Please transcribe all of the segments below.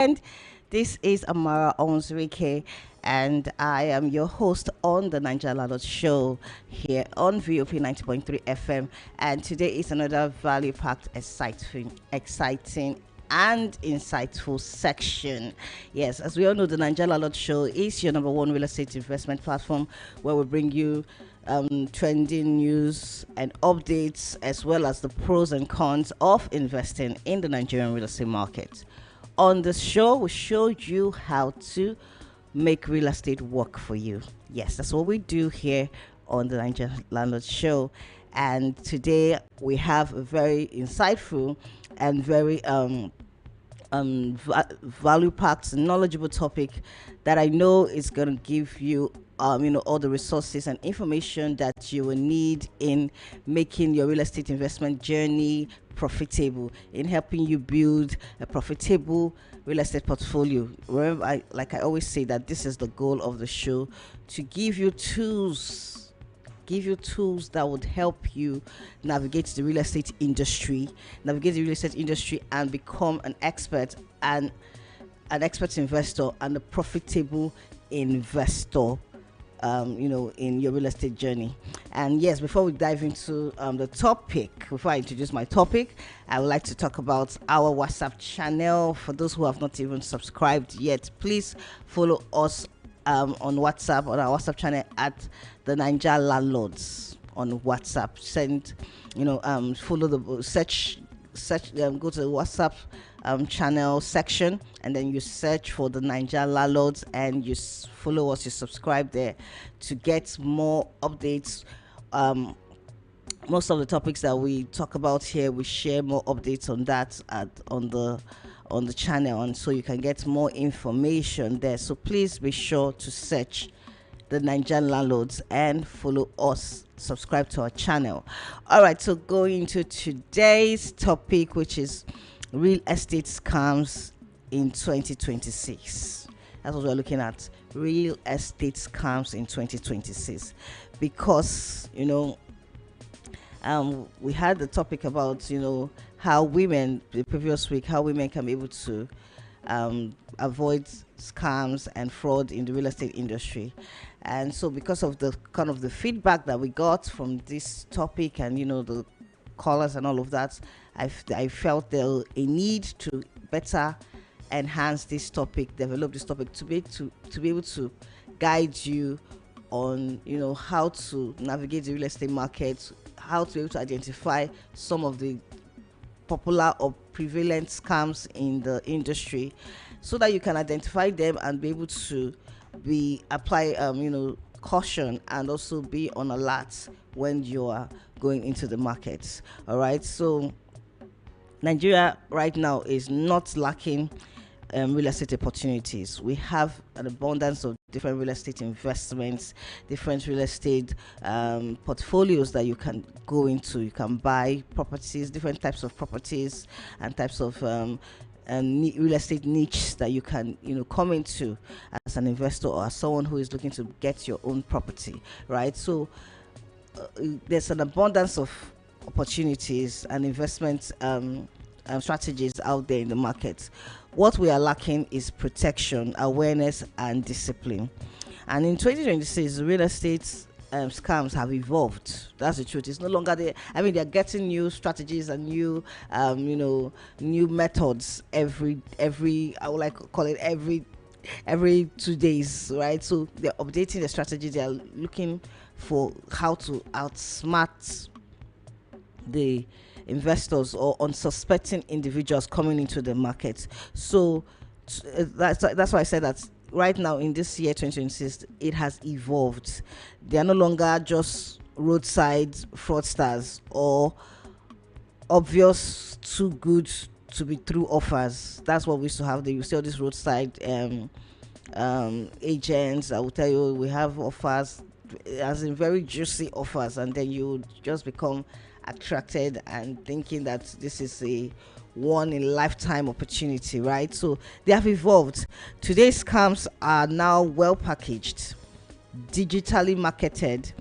And this is Amara Onzrike, and I am your host on the Niger Lalot Show here on VOP 90.3 FM. And today is another value packed, exciting and insightful section. Yes, as we all know, the Niger Lalot Show is your number one real estate investment platform where we bring you trending news and updates, as well as the pros and cons of investing in the Nigerian real estate market. On the show, we showed you how to make real estate work for you. Yes, that's what we do here on the Niger Landlord Show. And today we have a very insightful and very value packed, knowledgeable topic that I know is going to give you all the resources and information that you will need in making your real estate investment journey profitable, in helping you build a profitable real estate portfolio. Remember, I always say that this is the goal of the show, to give you tools that would help you navigate the real estate industry, and become an expert investor and a profitable investor in your real estate journey. And yes, before we dive into the topic, before I introduce my topic, I would like to talk about our WhatsApp channel. For those who have not even subscribed yet, please follow us on WhatsApp, on our WhatsApp channel at the Niger Landlords on WhatsApp. Follow the search, go to the WhatsApp channel section, and then you search for the Niger Landlords and you follow us, you subscribe there to get more updates. Most of the topics that we talk about here, we share more updates on that on the channel, and so you can get more information there. So please be sure to search the Nigerian Landlords and follow us, subscribe to our channel. All right, so going into today's topic, which is real estate scams in 2026. That's what we're looking at, real estate scams in 2026, because we had the topic about how women, the previous week, how women can be able to avoid scams and fraud in the real estate industry. And so because of the kind of the feedback that we got from this topic and the callers and all of that, I felt there was a need to better enhance this topic, develop this topic to be able to guide you on how to navigate the real estate market, how to be able to identify some of the popular or prevalent scams in the industry, so that you can identify them and be able to apply caution and also be on alert when you are going into the markets. All right, so Nigeria right now is not lacking real estate opportunities. We have an abundance of different real estate investments, different real estate portfolios that you can go into. You can buy properties, different types of properties and types of real estate niches that you can come into as an investor or as someone who is looking to get your own property, right? So there's an abundance of opportunities and investment strategies out there in the market. What we are lacking is protection, awareness, and discipline. And in 2026, real estate scams have evolved. That's the truth. It's no longer there. I mean, they're getting new strategies and new new methods every I would like to call it every 2 days, right? So they're updating the strategy. They are looking for how to outsmart the investors or unsuspecting individuals coming into the market. So that's why I said that right now in this year 2026, it has evolved. They are no longer just roadside fraudsters or obvious too good to be true offers. That's what we used to have. They used to all these roadside agents that will tell you we have offers, as in very juicy offers, and then you just become attracted and thinking that this is a one in lifetime opportunity, right? So they have evolved. Today's scams are now well packaged, digitally marketed,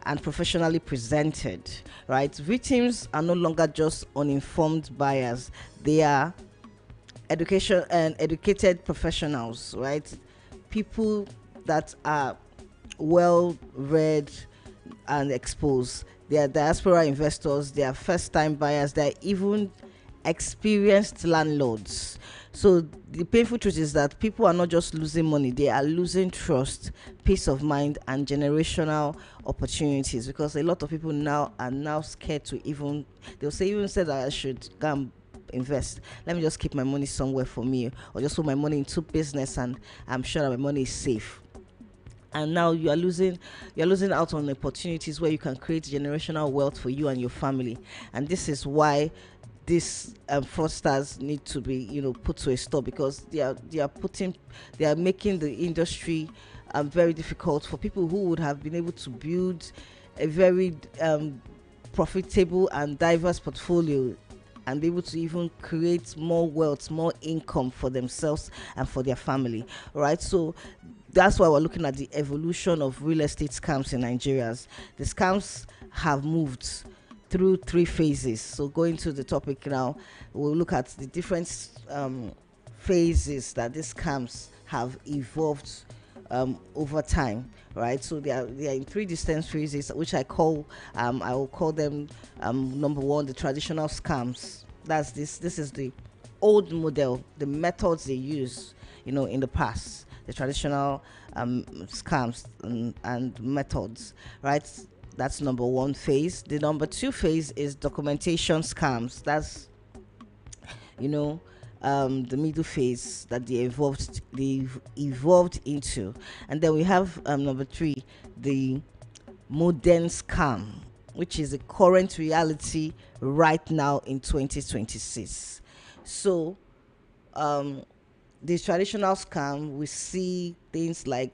and professionally presented, right? Victims are no longer just uninformed buyers, they are education and educated professionals, right? People that are well read and exposed. They are diaspora investors, they are first time buyers, they are even experienced landlords. So the painful truth is that people are not just losing money, they are losing trust, peace of mind, and generational opportunities, because a lot of people now are now scared to even, they'll say, even said that I should go and invest, let me just keep my money somewhere for me, or just put my money into business and I'm sure that my money is safe. And now you're losing out on opportunities where you can create generational wealth for you and your family. And this is why these fraudsters need to be, put to a stop, because they are making the industry very difficult for people who would have been able to build a very profitable and diverse portfolio, and be able to even create more wealth, more income for themselves and for their family, right? So that's why we're looking at the evolution of real estate scams in Nigeria. The scams have moved through three phases. So going to the topic now, we'll look at the different phases that these scams have evolved over time, right? So they are in three distinct phases, which I will call them number one, the traditional scams. That's this is the old model, the methods they use, in the past, the traditional scams and methods, right? That's number one phase. The number two phase is documentation scams. That's, the middle phase that they evolved into. And then we have number three, the modern scam, which is the current reality right now in 2026. So the traditional scam, we see things like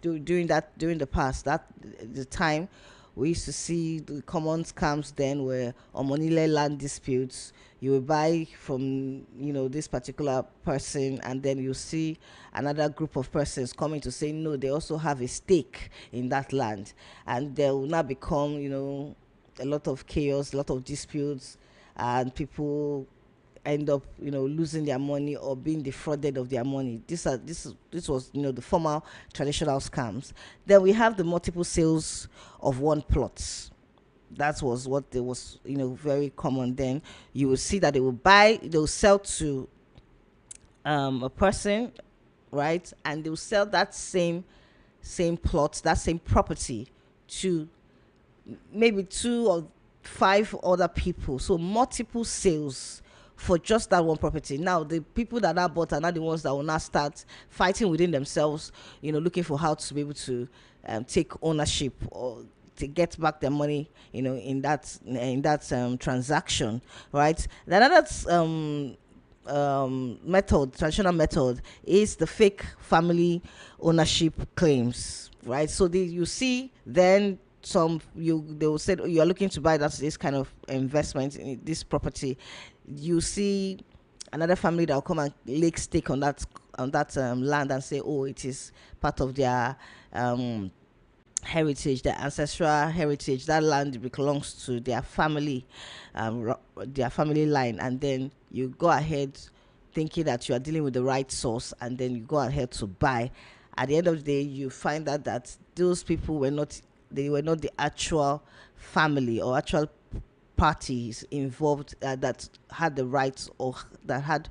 during the past, that the time we used to see the common scams then were on money land disputes. You will buy from this particular person, and then you see another group of persons coming to say no, they also have a stake in that land, and there will now become a lot of chaos, a lot of disputes, and people end up losing their money or being defrauded of their money. This was the formal traditional scams. Then we have the multiple sales of one plot. That was what they was very common then. You will see that they will sell to a person, right, and they will sell that same plot, that same property, to maybe two or five other people. So multiple sales for just that one property. Now the people that are bought are not the ones that will now start fighting within themselves, looking for how to be able to take ownership or to get back their money, in that transaction, right? Another traditional method, is the fake family ownership claims, right? So you see then they will say, "Oh, you are looking to buy this kind of investment in this property." You see another family that will come and lay stake on that land and say, "Oh, it is part of their heritage, their ancestral heritage. That land belongs to their family line." And then you go ahead thinking that you are dealing with the right source, and then you go ahead to buy. At the end of the day, you find out that those people were not the actual family or actual parties involved that had the rights or that had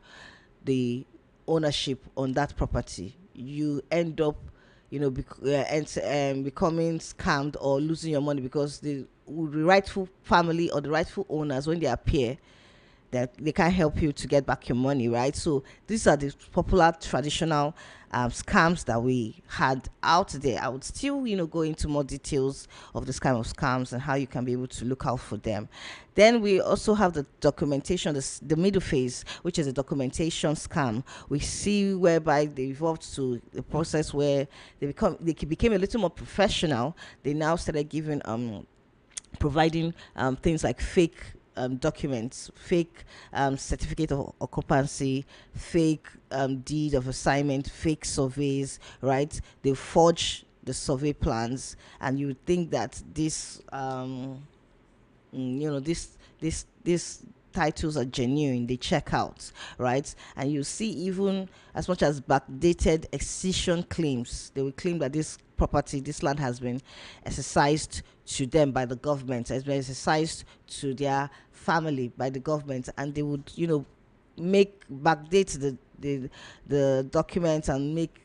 the ownership on that property. You end up becoming scammed or losing your money, because the rightful family or the rightful owners, when they appear, that they can't help you to get back your money, right? So these are the popular traditional scams that we had out there. I would still go into more details of this kind of scams and how you can be able to look out for them. Then we also have the documentation, the middle phase, which is a documentation scam. We see whereby they evolved to the process where they became a little more professional. They now started giving providing things like fake documents, fake certificate of occupancy, fake deed of assignment, fake surveys, right? They forge the survey plans, and you think that this titles are genuine, they check out, right? And you see even as much as backdated excision claims, they will claim that this property, this land has been exercised to them by the government, has been exercised to their family by the government, and they would, make backdate the documents and make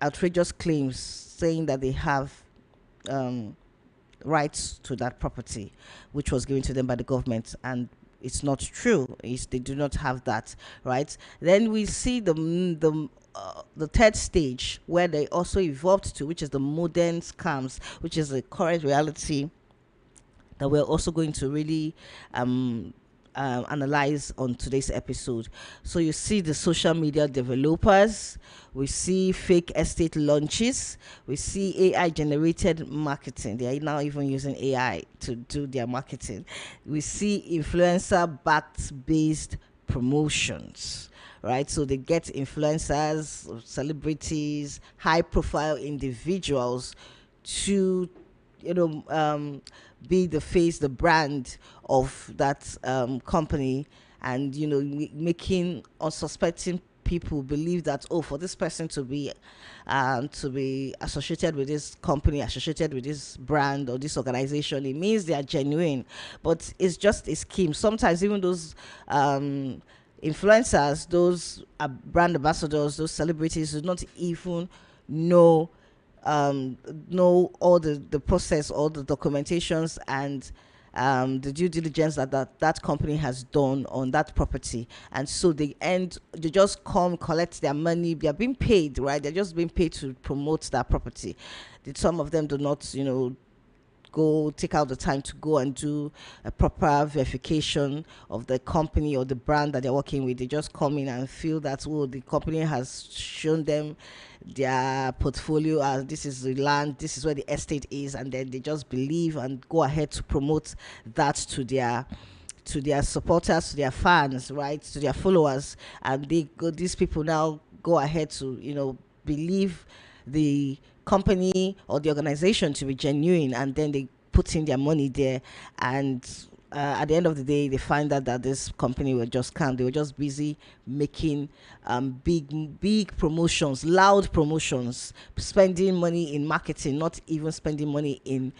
outrageous claims saying that they have um, rights to that property, which was given to them by the government, and it's not true. They do not have that, right? Then we see the third stage where they also evolved to, which is the modern scams, which is the current reality that we're also going to really analyze on today's episode. So you see the social media developers, we see fake estate launches, we see AI generated marketing. They are now even using AI to do their marketing. We see influencer backed based promotions, right? So they get influencers, celebrities, high profile individuals to be the face, the brand of that company, and making unsuspecting people believe that, oh, for this person to be associated with this company, associated with this brand or this organization, it means they are genuine. But it's just a scheme. Sometimes even those influencers, those brand ambassadors, those celebrities do not even know all the process, all the documentations, and the due diligence that company has done on that property. And so they just come collect their money. They are being paid, right? They're just being paid to promote that property. Some of them do not go take out the time to go and do a proper verification of the company or the brand that they're working with. They just come in and feel that, oh, the company has shown them their portfolio as this is the land, this is where the estate is, and then they just believe and go ahead to promote that to their supporters, to their fans, right, to their followers. And these people now go ahead to believe the company or the organization to be genuine, and then they put in their money there, and at the end of the day they find out that this company were just scammed. They were just busy making big promotions, loud promotions, spending money in marketing, not even spending money in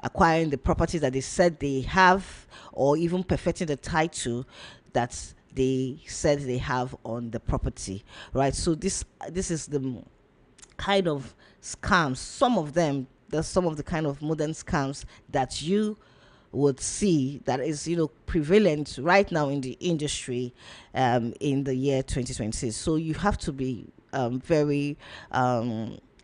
acquiring the property that they said they have, or even perfecting the title that they said they have on the property, right? So this is the kind of scams, some of them, there's some of the kind of modern scams that you would see that is prevalent right now in the industry in the year 2026. So you have to be very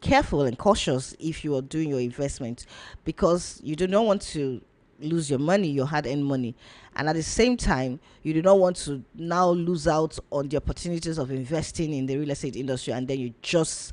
careful and cautious if you are doing your investment, because you do not want to lose your money, your hard-earned money, and at the same time you do not want to now lose out on the opportunities of investing in the real estate industry, and then you just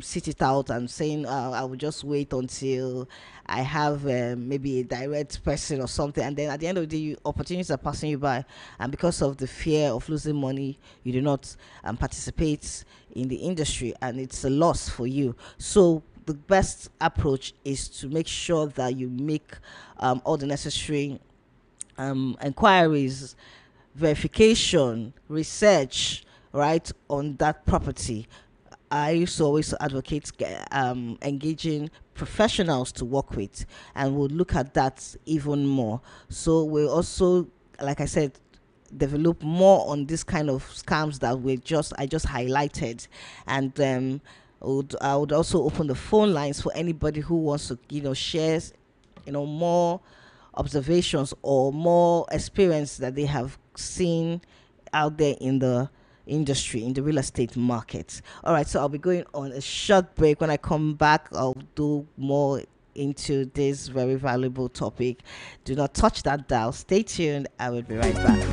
sit it out and saying, I will just wait until I have maybe a direct person or something, and then at the end of the day opportunities are passing you by, and because of the fear of losing money you do not participate in the industry, and it's a loss for you. So the best approach is to make sure that you make all the necessary inquiries, verification, research, right, on that property. I used to always advocate engaging professionals to work with, and we'll look at that even more. So we'll also, like I said, develop more on this kind of scams that I just highlighted, and I would also open the phone lines for anybody who wants to share more observations or more experience that they have seen out there in the industry, in the real estate market. All right, so I'll be going on a short break. When I come back, I'll do more into this very valuable topic. Do not touch that dial. Stay tuned. I will be right back.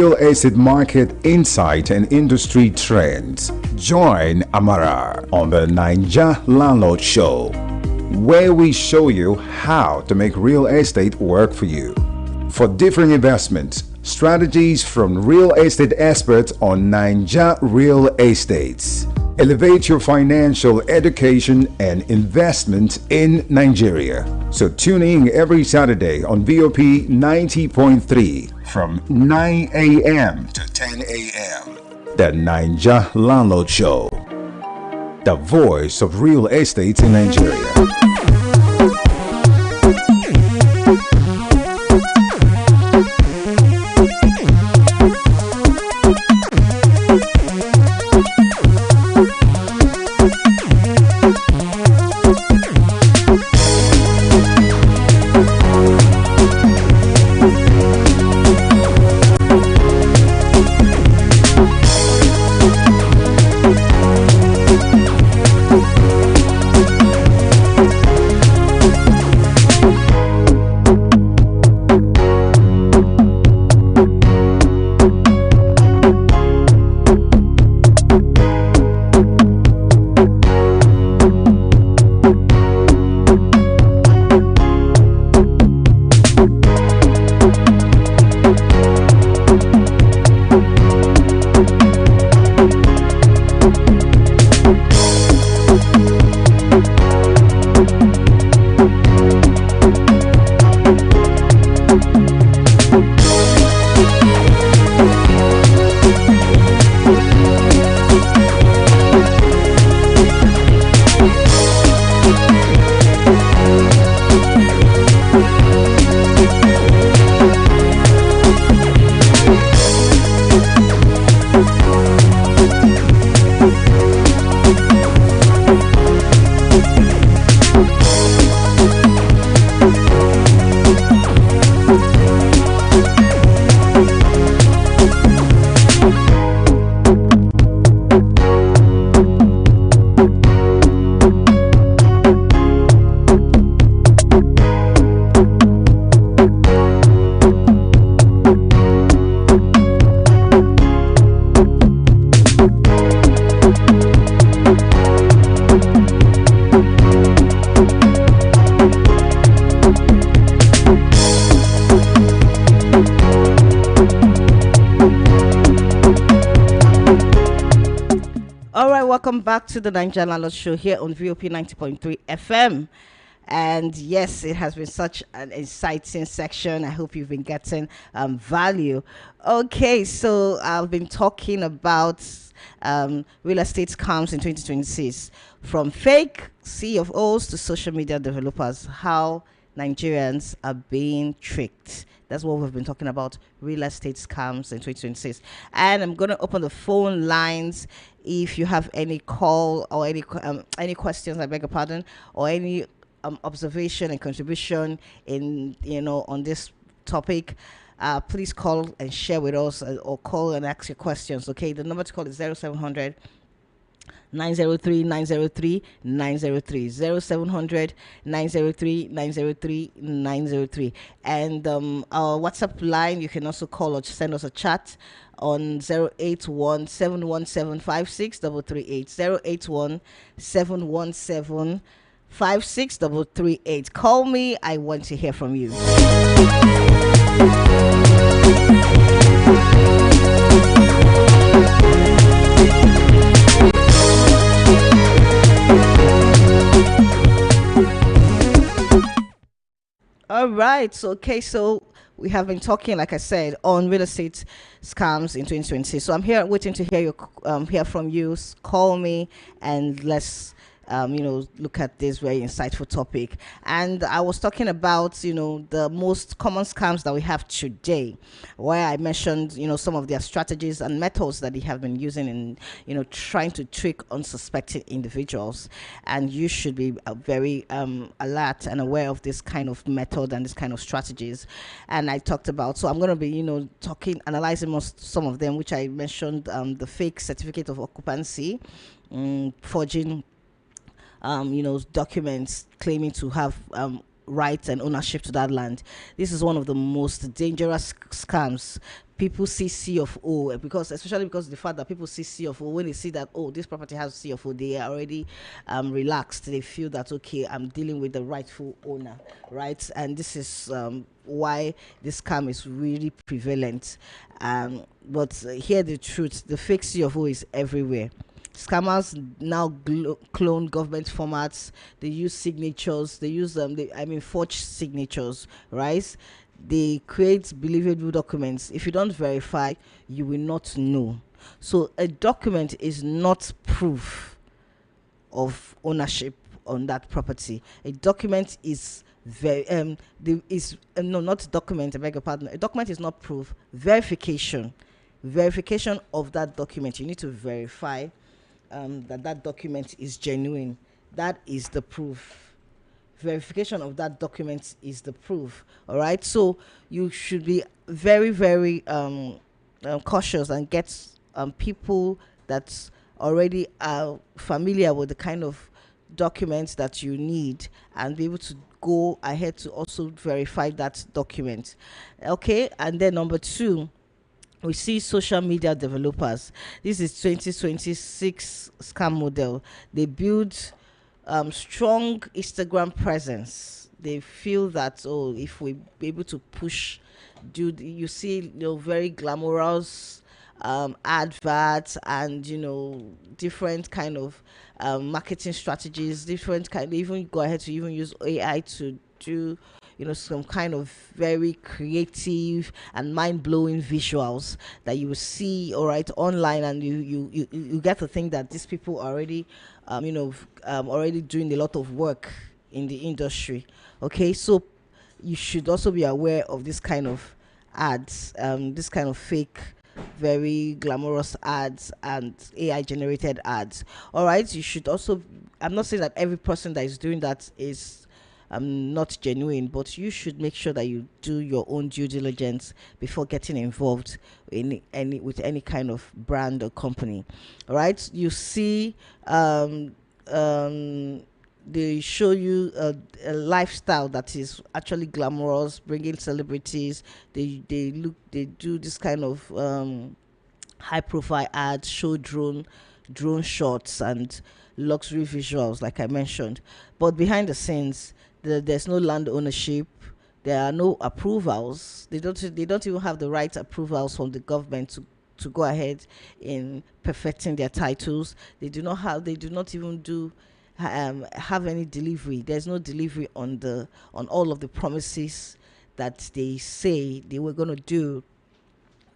real estate market insight and industry trends. Join Amara on the Ninja Landlord Show, where we show you how to make real estate work for you. For different investments, strategies from real estate experts on Ninja Real Estates. Elevate your financial education and investment in Nigeria. So tune in every Saturday on VOP 90.3 from 9 a.m. to 10 a.m. The Ninja Landlord Show, the voice of real estate in Nigeria. Welcome back to the Nigerian Landlord Show here on VOP 90.3 FM. And yes, it has been such an exciting section. I hope you've been getting value. Okay, so I've been talking about real estate scams in 2026, from fake CFOs to social media developers, how Nigerians are being tricked. That's what we've been talking about, real estate scams in 2026. And I'm going to open the phone lines. If you have any call or any questions, I beg your pardon, or any observation and contribution in on this topic, please call and share with us, or call and ask your questions. Okay, the number to call is 0700 903 903 903 0700 903 903 903. And our WhatsApp line, you can also call or send us a chat on 081 717 56338 081 717 56338. Call me, I want to hear from you. All right, so we have been talking, like I said, on real estate scams in 2020. So I'm here waiting to hear from you. Call me and let's look at this very insightful topic. And I was talking about, the most common scams that we have today, where I mentioned, some of their strategies and methods that they have been using in, trying to trick unsuspecting individuals. And you should be very alert and aware of this kind of method and this kind of strategies. And I talked about, so I'm going to be, analyzing some of them, which I mentioned, the fake certificate of occupancy, forging documents claiming to have rights and ownership to that land. This is one of the most dangerous scams people see C of O, because especially because the fact that people see C of O, when they see that, oh, this property has C of O, they are already relaxed. They feel that, okay, I'm dealing with the rightful owner, right? And this is why this scam is really prevalent. But hear the truth: the fake C of O is everywhere. Scammers now clone government formats. They use signatures. They use forged signatures, right? They create believable documents. If you don't verify, you will not know. So a document is not proof of ownership on that property. A document is no, not document, I beg your pardon. A document is not proof. Verification of that document. You need to verify that document is genuine. That is the proof. Verification of that document is the proof. All right. So you should be very, very cautious and get people that already are familiar with the kind of documents that you need, and be able to go ahead to also verify that document. Okay. And then number two, we see social media developers. This is 2026 scam model. They build strong Instagram presence. They feel that, oh, if we be able to push, you see, very glamorous adverts, and different kind of marketing strategies, different kind. They even go ahead to even use AI to do some kind of very creative and mind-blowing visuals that you will see, all right, online, and you get to think that these people are already already doing a lot of work in the industry. Okay, so you should also be aware of this kind of ads, this kind of fake, very glamorous ads and AI generated ads. All right, you should also, I'm not saying that every person that is doing that is not genuine, but you should make sure that you do your own due diligence before getting involved in any kind of brand or company. All right, you see, they show you a lifestyle that is actually glamorous, bringing celebrities. They do this kind of high profile ads, show drone shots and luxury visuals, like I mentioned. But behind the scenes, there's no land ownership. There are no approvals. They don't even have the right approvals from the government to go ahead in perfecting their titles. They do not even have any delivery. There's no delivery on all of the promises that they say they were going to do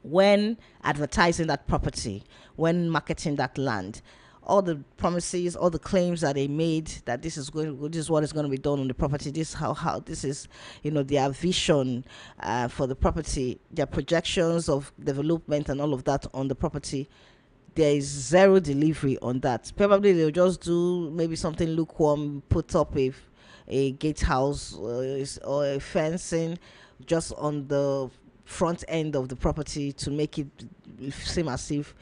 when advertising that property, when marketing that land. All the promises, all the claims that they made, that this is what is going to be done on the property. This is how this is, their vision for the property, their projections of development and all of that on the property. There is zero delivery on that. Probably they'll just do maybe something lukewarm, put up a gatehouse or a fencing just on the front end of the property to make it seem as if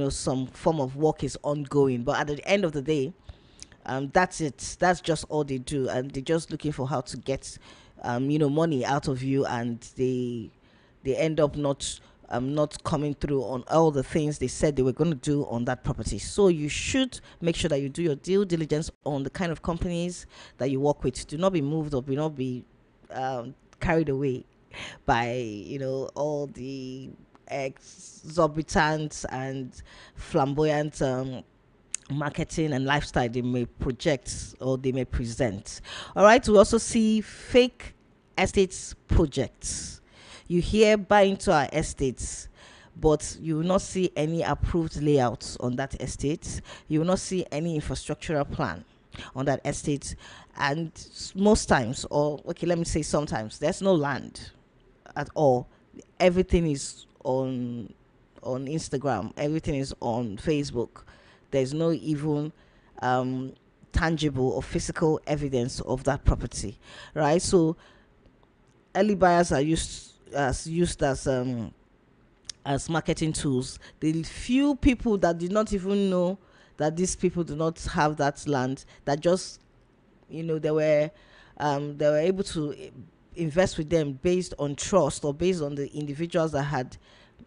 some form of work is ongoing. But at the end of the day, that's it. That's just all they do, and they're just looking for how to get money out of you, and they end up not coming through on all the things they said they were going to do on that property. So you should make sure that you do your due diligence on the kind of companies that you work with. Do not be moved or do not be carried away by all the exorbitant and flamboyant marketing and lifestyle they may project or they may present. All right, we also see fake estates projects. You hear buy into our estates, but you will not see any approved layouts on that estate. You will not see any infrastructural plan on that estate. And most times, or okay, let me say sometimes, there's no land at all. Everything is on Instagram. Everything is on Facebook. There's no even tangible or physical evidence of that property, right? So early buyers are used as marketing tools. The few people that did not even know that these people do not have that land, that just they were able to invest with them based on trust or based on the individuals that had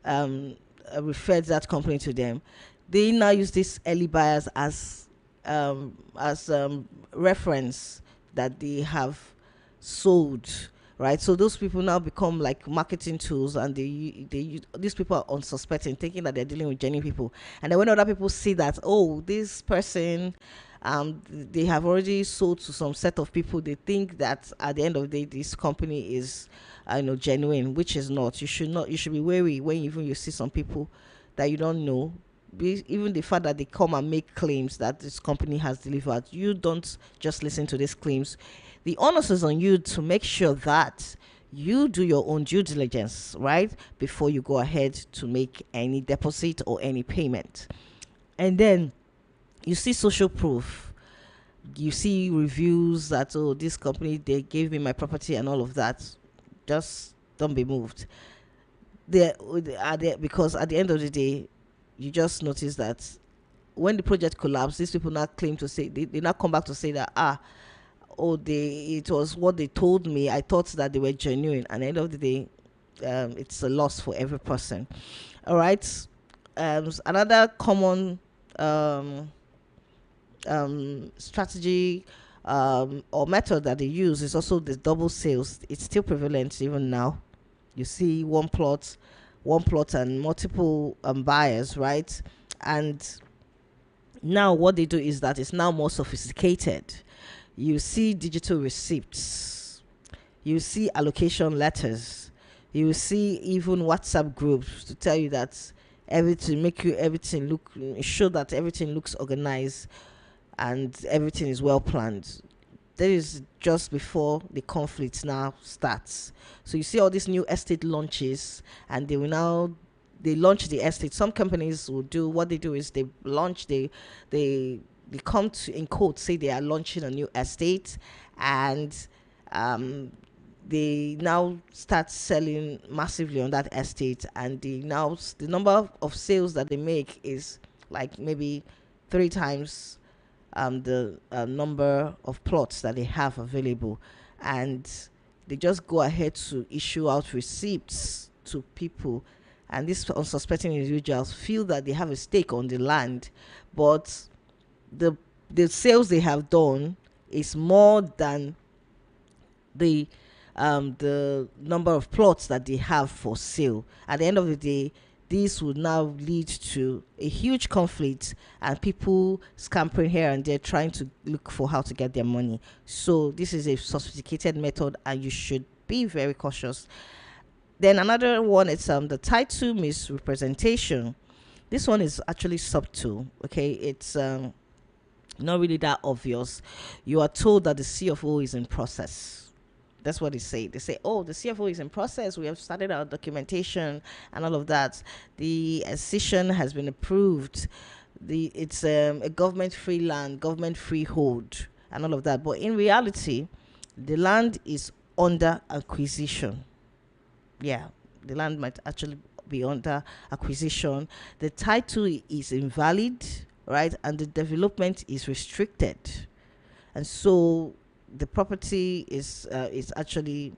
um, referred that company to them, they now use these early buyers as reference that they have sold, right? So those people now become like marketing tools, and these people are unsuspecting, thinking that they're dealing with genuine people. And then when other people see that, oh, this person, they have already sold to some set of people, they think that at the end of the day, this company is, genuine, which is not. You should not. You should be wary when even you see some people that you don't know. Even the fact that they come and make claims that this company has delivered, you don't just listen to these claims. The onus is on you to make sure that you do your own due diligence, right, before you go ahead to make any deposit or any payment. And then you see social proof, you see reviews that, oh, this company, they gave me my property and all of that. Just don't be moved. Because at the end of the day, you just notice that when the project collapsed, these people now claim to say, they now come back to say that, oh, it was what they told me, I thought that they were genuine. And at the end of the day, it's a loss for every person. All right. Another common strategy or method that they use is also the double sales. It's still prevalent even now. You see one plot and multiple buyers, right? And now what they do is that it's now more sophisticated. You see digital receipts, you see allocation letters, you see even WhatsApp groups to tell you that everything look, show that everything looks organized and everything is well planned. That is just before the conflict now starts. So you see all these new estate launches, and they launch the estate. Some companies will do what they do is they launch they come to, in quote, say they are launching a new estate, and they now start selling massively on that estate, and the number of sales that they make is like maybe 3 times the number of plots that they have available. And they just go ahead to issue out receipts to people, and these unsuspecting individuals feel that they have a stake on the land, but the sales they have done is more than the number of plots that they have for sale. At the end of the day, this would now lead to a huge conflict and people scampering here and there trying to look for how to get their money. So this is a sophisticated method, and you should be very cautious. Then another one is the title misrepresentation. This one is actually subtle. Okay, it's not really that obvious. You are told that the CFO is in process. That's what they say. They say, oh, the CFO is in process. We have started our documentation and all of that. The accession has been approved. It's a government-free land, government freehold, and all of that. But in reality, the land is under acquisition. Yeah, the land might actually be under acquisition. The title is invalid, right? And the development is restricted. And so the property is actually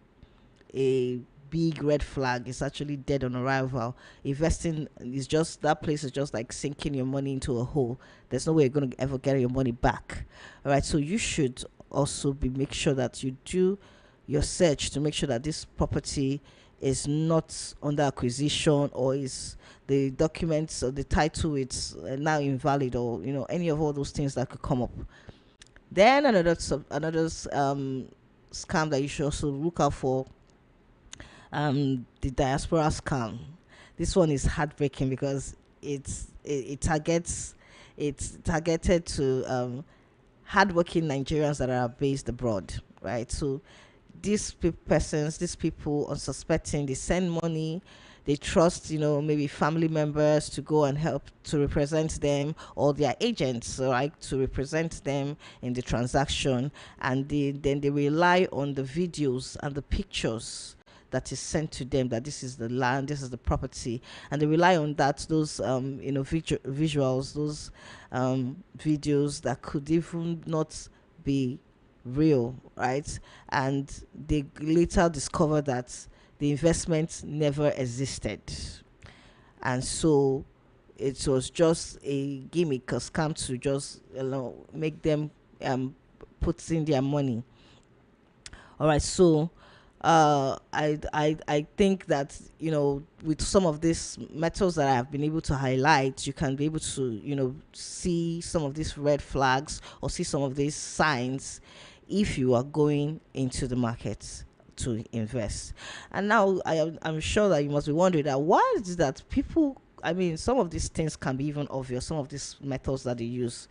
a big red flag. It's actually dead on arrival. Investing is just, that place is just like sinking your money into a hole. There's no way you're going to ever get your money back. All right, so you should also make sure that you do your search to make sure that this property is not under acquisition, or is the documents or the title it's now invalid, or any of all those things that could come up. Then another scam that you should also look out for, the diaspora scam. This one is heartbreaking because it targeted to hardworking Nigerians that are based abroad, right? So these people unsuspecting, they send money, they trust, maybe family members to go and help to represent them, or their agents, right, to represent them in the transaction. And then they rely on the videos and the pictures that is sent to them, that this is the land, this is the property, and they rely on that, those visuals, those videos that could even not be real, right? And they later discover that the investment never existed. And so it was just a gimmick, a scam to just make them put in their money. All right, so I think that with some of these methods that I have been able to highlight, you can be able to see some of these red flags or see some of these signs if you are going into the market to invest. And now I'm sure that you must be wondering that why is it that people, I mean, some of these things can be even obvious. Some of these methods that they use,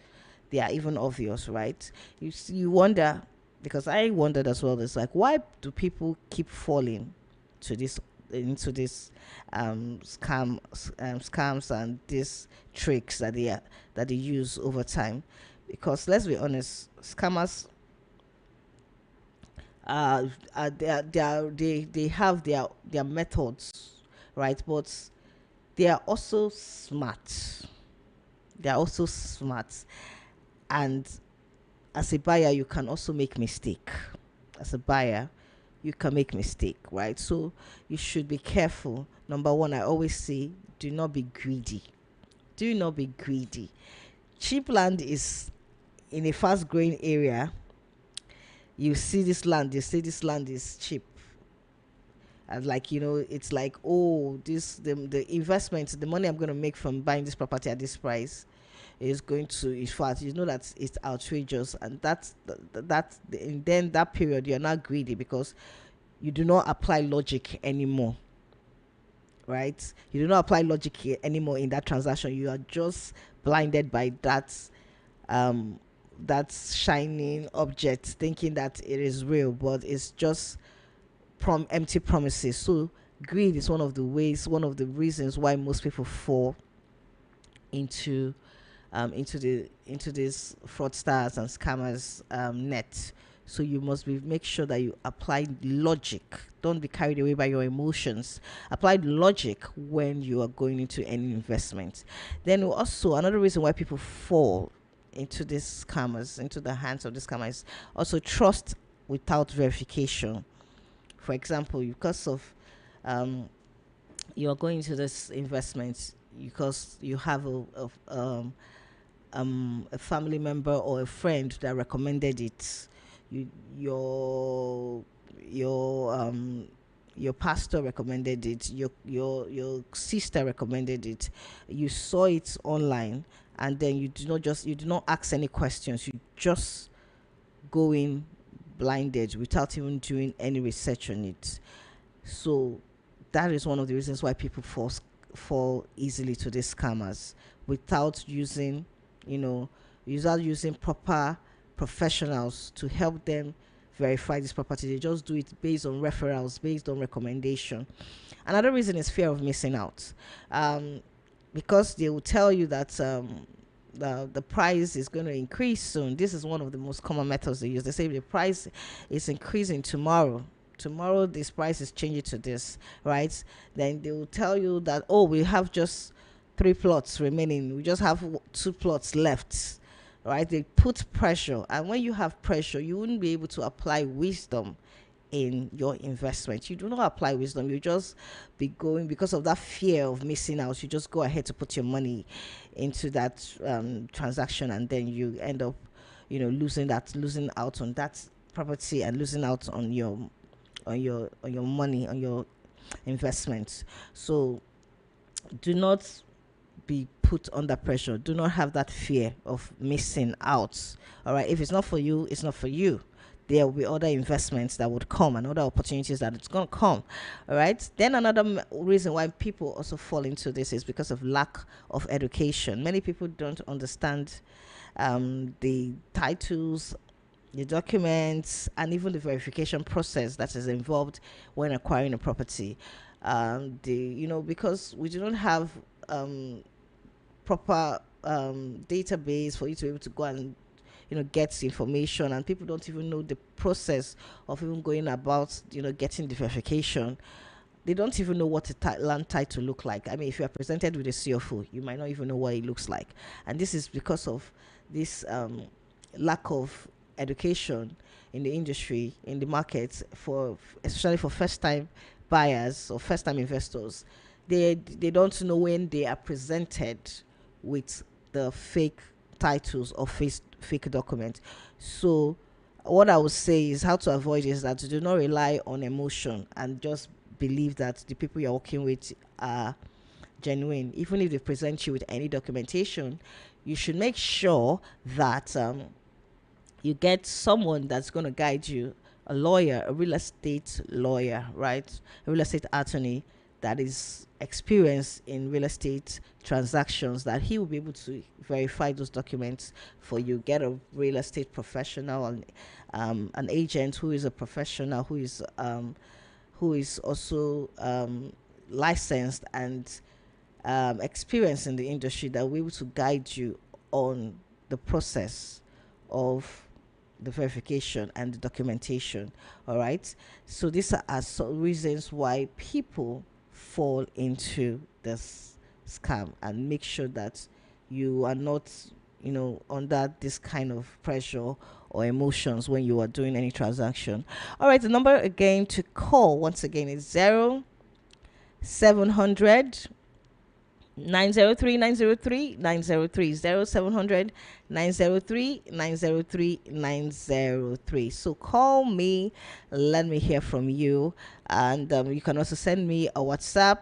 they are even obvious, right? You wonder, because I wondered as well. It's like, why do people keep falling to this into this scams and these tricks that they use over time? Because let's be honest, scammers they have their methods, right? But they are also smart. They are also smart, and as a buyer, you can also make mistake. As a buyer, you can make mistake, right? So you should be careful. Number one, I always say, do not be greedy. Do not be greedy. Cheap land is in a fast growing area. You see this land, you say this land is cheap. And like, it's like, oh, the investment, the money I'm going to make from buying this property at this price is going to, in fact, that it's outrageous. And and then that period, you're not greedy because you do not apply logic anymore, right? You do not apply logic anymore in that transaction. You are just blinded by um that shining object, thinking that it is real, but it's just empty promises. So greed is one of the reasons why most people fall into into these fraudsters and scammers net. So you must make sure that you apply logic. Don't be carried away by your emotions. Apply logic when you are going into any investment. Then also another reason why people fall into these scammers, into the hands of these scammers, also trust without verification. For example, because of you are going into this investment because you have a family member or a friend that recommended it. You your pastor recommended it. Your sister recommended it. You saw it online, and then you do not ask any questions. You just go in blinded without even doing any research on it. So that is one of the reasons why people fall easily to these scammers without using, without using proper professionals to help them verify this property. They just do it based on referrals, based on recommendation. Another reason is fear of missing out, because they will tell you that the price is going to increase soon. This is one of the most common methods they use. They say the price is increasing tomorrow. Tomorrow this price is changing to this, right? Then they will tell you that, oh, we have just 3 plots remaining. We just have 2 plots left, right? They put pressure, and when you have pressure, you wouldn't be able to apply wisdom in your investment. You do not apply wisdom. You just be going because of that fear of missing out. You just go ahead to put your money into that transaction, and then you end up, losing out on that property and losing out on your money, on your investments. So do not be put under pressure. Do not have that fear of missing out. All right, if it's not for you, it's not for you. There will be other investments that would come and other opportunities that it's going to come. All right. Then another reason why people also fall into this is because of lack of education. Many people don't understand the titles, the documents, and even the verification process that is involved when acquiring a property. Because we do not have proper database for you to be able to go and get information, and people don't even know the process of even going about getting the verification. They don't even know what a land title look like. I mean, if you are presented with a CFO, you might not even know what it looks like, and this is because of this lack of education in the industry, in the market, for especially for first time buyers or first time investors. they don't know when they are presented with the fake titles or fake documents. So what I would say is how to avoid is that do not rely on emotion and just believe that the people you're working with are genuine. Even if they present you with any documentation, you should make sure that you get someone that's going to guide you, a lawyer, a real estate lawyer, right? A real estate attorney that is experienced in real estate transactions, that he will be able to verify those documents for you. Get a real estate professional, an agent who is a professional, who is also licensed and experienced in the industry, that will be able to guide you on the process of the verification and the documentation. All right. So these are some reasons why people fall into this scam, and make sure that you are not, under this kind of pressure or emotions when you are doing any transaction. All right. The number again to call once again is 0700 903 903 903 0700 903 903 903. So call me, let me hear from you, and you can also send me a WhatsApp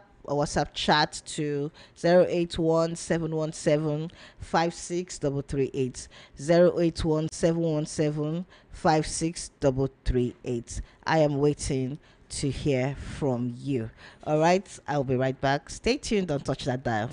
chat to 081 717 56338 081 717 56338. I am waiting to hear from you. All right, I'll be right back. Stay tuned, don't touch that dial.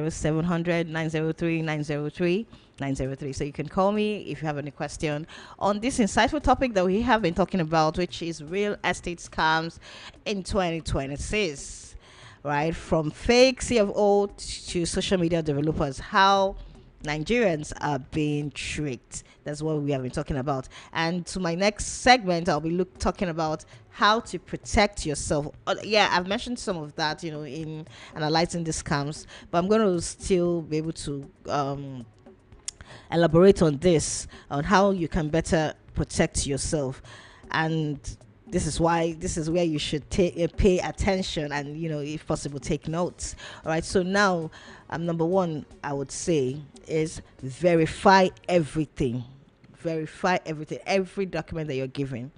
0700 903 903 903. So you can call me if you have any question on this insightful topic that we have been talking about, which is real estate scams in 2026, right? From fake CFO to social media developers, how Nigerians are being tricked. That's what we have been talking about. And to my next segment, I'll be talking about how to protect yourself. Yeah, I've mentioned some of that, in analyzing the scams, but I'm going to still be able to elaborate on this, on how you can better protect yourself. And this is where you should pay attention, and if possible, take notes. All right, so now number one, I would say, is verify everything. Every document that you're giving,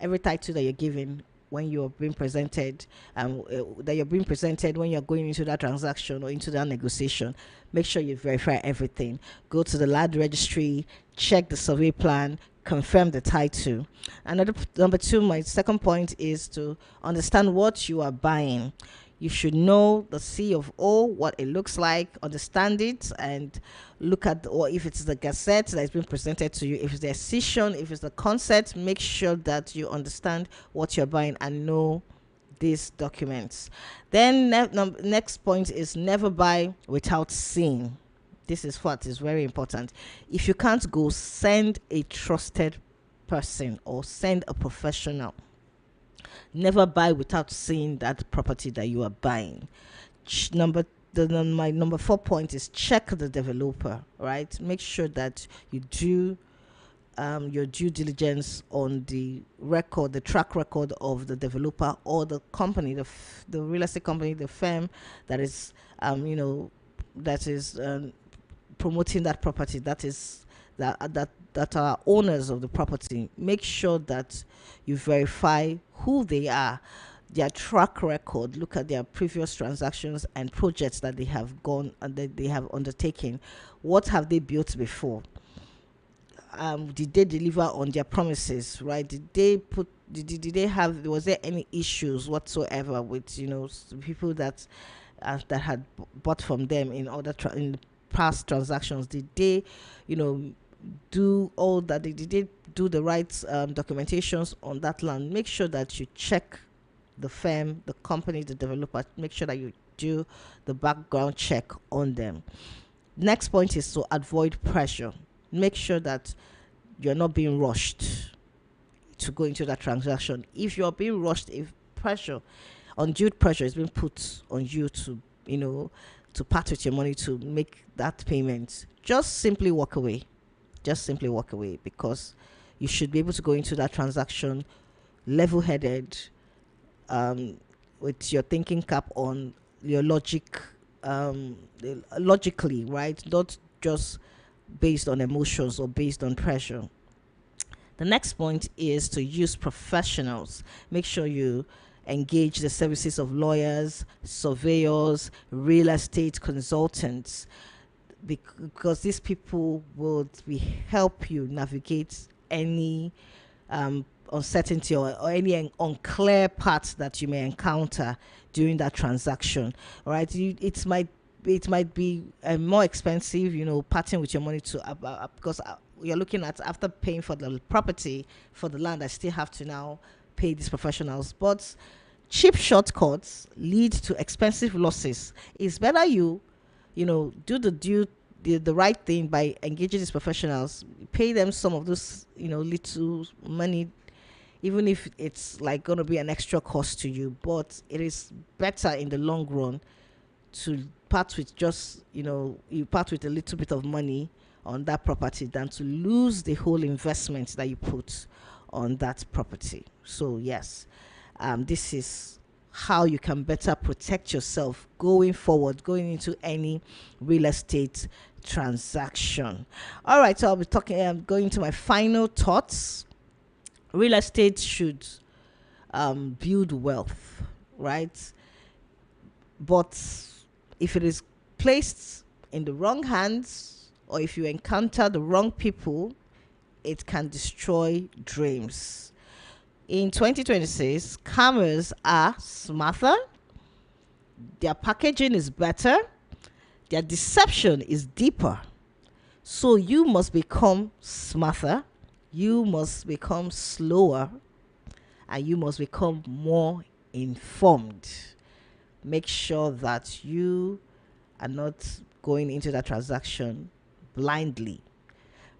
every title that you're giving when you're being presented, when you're going into that transaction or into that negotiation. Make sure you verify everything. Go to the land registry, check the survey plan, confirm the title. Number two, my second point is to understand what you are buying. You should know the C of O, what it looks like, understand it, and look at, or if it's the gazette that is being presented to you, if it's the decision, if it's the concept, make sure that you understand what you're buying and know these documents. Then next point is never buy without seeing. This is what is very important. If you can't go, send a trusted person or send a professional. Never buy without seeing that property that you are buying. My number 4 point is check the developer, right? Make sure that you do your due diligence on the record, the track record of the developer or the company, the real estate company, the firm that is, that is promoting that property. That are owners of the property. Make sure that you verify who they are, their track record. Look at their previous transactions and projects that they have gone and that they have undertaken. What have they built before? Did they deliver on their promises, right? Did they have, was there any issues whatsoever with people that had bought from them in the past transactions? Did they do all that? Did they do the right documentations on that land? Make sure that you check the firm, the company, the developer. Make sure that you do the background check on them. Next point is to avoid pressure. Make sure that you're not being rushed to go into that transaction. If you're being rushed, if undue pressure is being put on you to part with your money to make that payment, just simply walk away. Because you should be able to go into that transaction level-headed, with your thinking cap on, your logically, right? Not just based on emotions or based on pressure. The next point is to use professionals. Make sure you engage the services of lawyers, surveyors, real estate consultants, because these people will help you navigate any uncertainty or any unclear parts that you may encounter during that transaction. All right, it might be more expensive, parting with your money to because you're looking at, after paying for the property, for the land, I still have to now pay these professionals. But cheap shortcuts lead to expensive losses. It's better you do the right thing by engaging these professionals. Pay them some of those little money, even if it's like going to be an extra cost to you. But it is better in the long run to part with you part with a little bit of money on that property than to lose the whole investment that you put on that property. So yes, this is how you can better protect yourself going forward, going into any real estate transaction. All right, so I'll be going to my final thoughts. Real estate should build wealth, right? But if it is placed in the wrong hands, or if you encounter the wrong people, it can destroy dreams. In 2026, scammers are smarter, their packaging is better, their deception is deeper. So you must become smarter, you must become slower, and you must become more informed. Make sure that you are not going into that transaction blindly,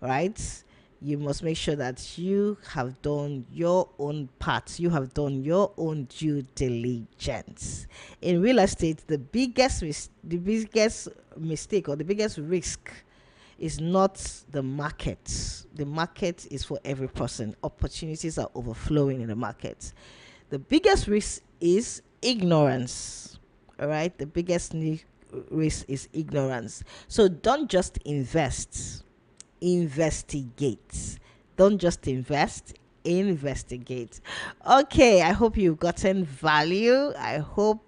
right? You must make sure that you have done your own part. You have done your own due diligence. In real estate, the biggest mistake or the biggest risk is not the market. The market is for every person. Opportunities are overflowing in the market. The biggest risk is ignorance. All right? The biggest risk is ignorance. So don't just invest. Investigate. Don't just invest, investigate. Okay, I hope you've gotten value. I hope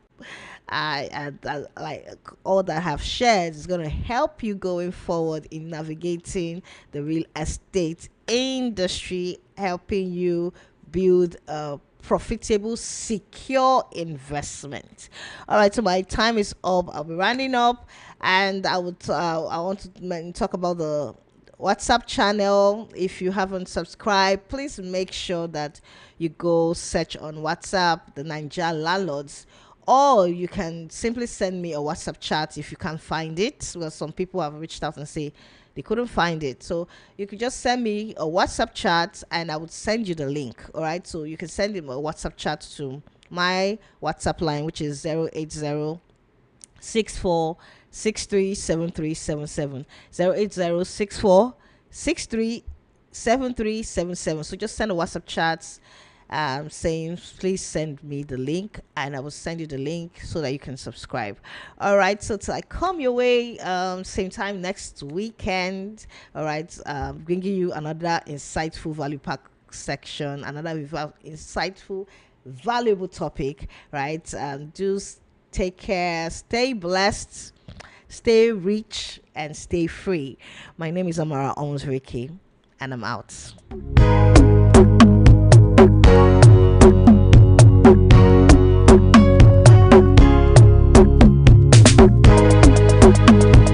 like all that I have shared is going to help you going forward in navigating the real estate industry, helping you build a profitable, secure investment. All right, so my time is up. I'll be rounding up, and I want to talk about the WhatsApp channel. If you haven't subscribed, please make sure that you go search on WhatsApp, the Nigerian Landlords, or you can simply send me a WhatsApp chat if you can't find it. Well, some people have reached out and say they couldn't find it, so you could just send me a WhatsApp chat and I would send you the link. All right, so you can send him a WhatsApp chat to my WhatsApp line, which is 080 64 637377 080 64 63 7377. So just send a WhatsApp chat saying please send me the link, and I will send you the link so that you can subscribe. All right, so till I come your way same time next weekend. All right, bringing you another insightful value pack section, another insightful valuable topic, right? Do take care, stay blessed, stay rich, and stay free. My name is Amara Owens Ricky, and I'm out.